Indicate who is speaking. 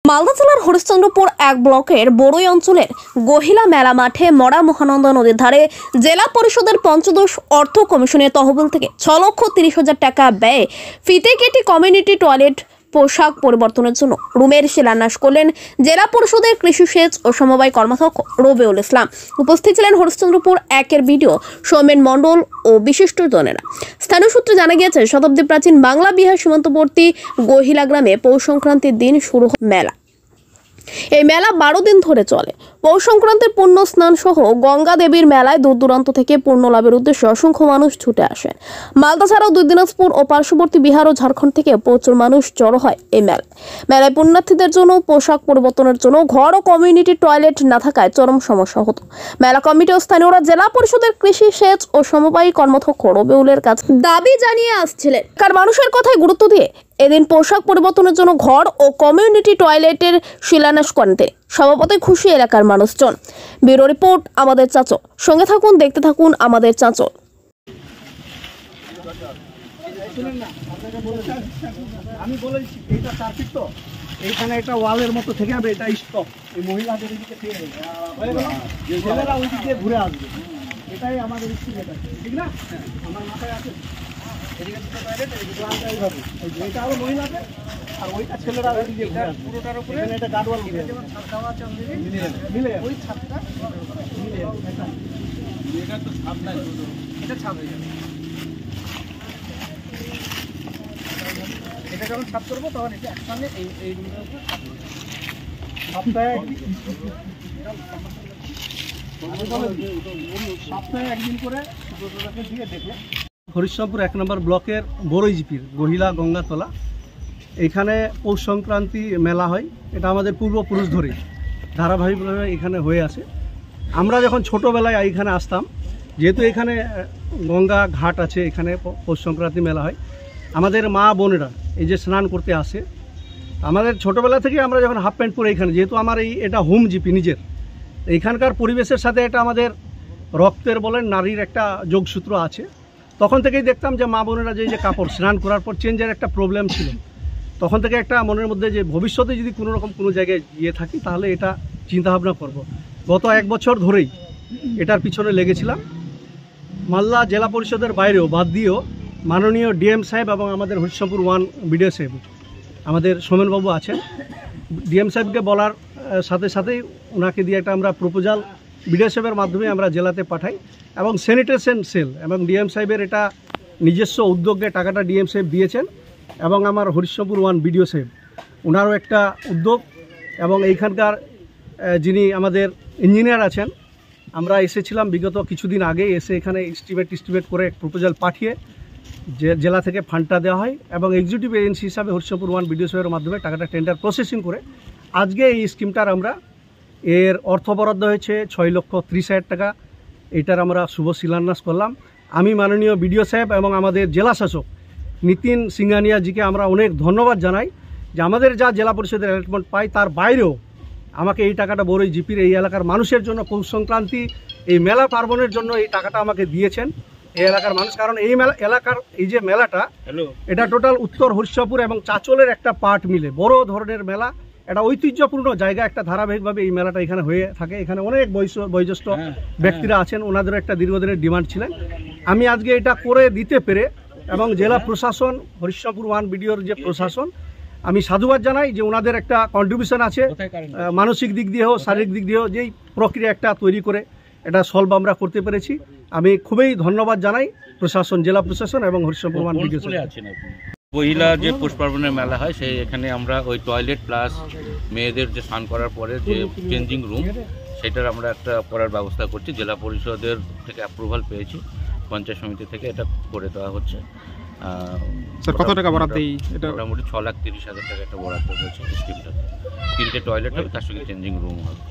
Speaker 1: মালদা জেলার হরিশ্চন্দ্রপুর এক ব্লকের বড়ই অঞ্চলের গহিলা মেলা মাঠে মরা মহানন্দা নদীর ধারে জেলা পরিষদের পঞ্চদশ অর্থ কমিশনের তহবিল থেকে 6,30,000 টাকা ব্যয়ে ফিতে কেটে কমিউনিটি টয়লেট পোশাক পরিবর্তনের জন্য রুমের শিলান্যাস করলেন জেলা পরিষদের কৃষি সেচ ও সমবায় কর্মাধ্যক্ষ রবিউল ইসলাম। উপস্থিত ছিলেন হরিশ্চন্দ্রপুর একের বিডিও সৌমেন মণ্ডল ও বিশিষ্টজনেরা। স্থানীয় সূত্রে জানা গিয়েছে, শতাব্দী প্রাচীন বাংলা বিহার সীমান্তবর্তী গহিলা গ্রামে পৌষ সংক্রান্তির দিন শুরু হয় মেলা। এই মেলা 12 দিন ধরে চলে। পৌষ সংক্রান্তির পুণ্য স্নান সহ গঙ্গা দেবীর মেলায় দূর দূরান্ত থেকে পুণ্য লাভের উদ্দেশ্যে অসংখ্য মানুষ ছুটে আসেন। মালদা ছাড়াও দুই দিনাজপুর ও পার্শ্ববর্তী বিহার ও ঝাড়খণ্ড থেকে প্রচুর মানুষ জড়ো হয় এই মেলায় পুণ্যার্থীদের জন্য পোশাক পরিবর্তনের জন্য ঘর ও কমিউনিটি টয়লেট না থাকায় চরম সমস্যা হতো। মেলা কমিটি ও স্থানীয়রা জেলা পরিষদের কৃষি সেচ ও সমবায় কর্মাধ্যক্ষ রবিউলের কাছে দাবি জানিয়ে আসছিলেন। কার মানুষের কথায় গুরুত্ব দিয়ে এদিন পোশাক পরিবর্তনের জন্য ঘর ও কমিউনিটি টয়লেটের শিলান্যাস করেন তিনি। সভাপতি খুশি এলাকার মানুষজন। ব্যুরো রিপোর্ট আমাদের চাঁচল। সঙ্গে থাকুন, দেখতে থাকুন আমাদের চাঁচল।
Speaker 2: আমি বলেছি এইটা 4 ফিট, তো এইখানে একটা ওয়ালের মতো থেকে যাবে, এটা স্টপ। এই মহিলাদের এদিকে থেকে ছেলেরা ওই দিকে ঘুরে আসবে, এটাই আমাদের স্টিমেট আছে, ঠিক না? আমার মাথায় আছে। এদিকে দুটো টয়লেট, এদিকে এইভাবে এটা হলো মহিলাদের, আর ওইটা ছেলেরা ওইদিকে ঘুরে আসবে। পুরোটার উপরে এটা গার্ডওয়াল উঠে যেমন ছাদ দেওয়া আছে মিলে ওই ছাদটা মিলে এটা তো ছাদ নাই, এটা ছাদ হয়ে যাবে। এটা যখন ছাদ করবো তখন এটা একসঙ্গে এই রুমের উপরে ছাদ করবো। সপ্তাহে একদিন করে দিয়ে দেখে। হরিশ্চন্দ্রপুর 1 নম্বর ব্লকের বড়ই জিপির গহিলা গঙ্গাতলা, এখানে পৌষ সংক্রান্তি মেলা হয়। এটা আমাদের পূর্বপুরুষ ধরে ধারাবাহিকভাবে এখানে হয়ে আসে। আমরা যখন ছোটোবেলায় এইখানে আসতাম, যেহেতু এখানে গঙ্গা ঘাট আছে, এখানে পৌষ সংক্রান্তি মেলা হয়। আমাদের মা বোনেরা এই যে স্নান করতে আসে, আমাদের ছোটোবেলা থেকে আমরা যখন হাফ প্যান্ট পরে এখানে, যেহেতু আমার এটা হোম জিপি নিজের, এইখানকার পরিবেশের সাথে এটা আমাদের রক্তের বলেন নারীর একটা যোগসূত্র আছে। তখন থেকেই দেখতাম যে মা বোনেরা যে কাপড় স্নান করার পর চেঞ্জের একটা প্রবলেম ছিল। তখন থেকে একটা মনের মধ্যে যে ভবিষ্যতে যদি কোনো রকম কোনো জায়গায় গিয়ে থাকি তাহলে এটা চিন্তাভাবনা করব। গত 1 বছর ধরেই এটার পিছনে লেগেছিলাম। মালদা জেলা পরিষদের বাইরেও বাদ দিয়েও মাননীয় ডিএম সাহেব এবং আমাদের হরিশ্চন্দ্রপুর 1 বিডিও সাহেব আমাদের সোমেনবাবু আছেন। ডিএম সাহেবকে বলার সাথে সাথেই ওনাকে দিয়ে একটা আমরা প্রপোজাল বিডিও সাহেবের মাধ্যমে আমরা জেলাতে পাঠাই, এবং স্যানিটেশন সেল এবং ডিএম সাহেবের এটা নিজস্ব উদ্যোগে টাকাটা ডিএম সাহেব দিয়েছেন, এবং আমার হরিশ্চন্দ্রপুর 1 বিডিও সাহেব ওনারও একটা উদ্যোগ। এবং এইখানকার যিনি আমাদের ইঞ্জিনিয়ার আছেন, আমরা এসেছিলাম বিগত কিছুদিন আগে, এসে এখানে এস্টিমেট করে প্রপোজাল পাঠিয়ে জেলা থেকে ফান্ডটা দেওয়া হয়, এবং এক্সিকিউটিভ এজেন্সি হিসাবে হরিশ্চন্দ্রপুর 1 বিডিও সাহেবের মাধ্যমে টাকাটা টেন্ডার প্রসেসিং করে আজকে এই স্কিমটার আমরা এর অর্থ বরাদ্দ হয়েছে 6,30,000 টাকা। এটার আমরা শুভ শিলান্যাস করলাম। আমি মাননীয় বিডিও সাহেব এবং আমাদের জেলা শাসক নিতিন সিংহানিয়াজিকে আমরা অনেক ধন্যবাদ জানাই যে আমাদের যা জেলা পরিষদের অ্যালটমেন্ট পাই তার বাইরেও আমাকে এই টাকাটা বড়ই জিপির এই এলাকার মানুষের জন্য পৌষ সংক্রান্তি এই মেলা পার্বণের জন্য এই টাকাটা আমাকে দিয়েছেন এই এলাকার মানুষ। কারণ এই এলাকার এই যে মেলাটা, এটা টোটাল উত্তর হরিশ্চন্দ্রপুর এবং চাঁচলের একটা পার্ট মিলে বড় ধরনের মেলা। এটা ঐতিহ্যপূর্ণ জায়গা, একটা ধারাবাহিকভাবে এই মেলাটা এখানে হয়ে থাকে। এখানে অনেক বয়োজ্যেষ্ঠ ব্যক্তিরা আছেন, ওনাদের একটা দীর্ঘদিনের ডিমান্ড ছিলেন। আমি আজকে এটা করে দিতে পেরে, এবং জেলা প্রশাসন হরিশ্চন্দ্রপুর 1 বিডিওর যে প্রশাসন, আমি সাধুবাদ জানাই যে ওনাদের একটা কন্ট্রিবিউশন আছে, মানসিক দিক দিয়েও শারীরিক দিক দিয়েও, যেই প্রক্রিয়া একটা তৈরি করে এটা সলভ আমরা করতে পেরেছি। আমি খুবই ধন্যবাদ জানাই প্রশাসন, জেলা প্রশাসন এবং হরিশ্চন্দ্রপুর 1 বিডিও।
Speaker 3: পহিলা যে পৌষ পার্বণের মেলা হয়, সেই এখানে আমরা ওই টয়লেট প্লাস মেয়েদের যে স্নান করার পরে যে চেঞ্জিং রুম, সেটার আমরা একটা করার ব্যবস্থা করছি। জেলা পরিষদের থেকে অ্যাপ্রুভাল পেয়েছি, পঞ্চায়েত সমিতি থেকে এটা করে দেওয়া হচ্ছে।
Speaker 4: কত টাকা বরাদ্দ? এটা
Speaker 3: মোটামুটি 6,30,000 টাকা একটা বরাদ্দ হয়েছে স্কিমটাতে। 3টে টয়লেট হবে, তার সঙ্গে চেঞ্জিং রুম হবে।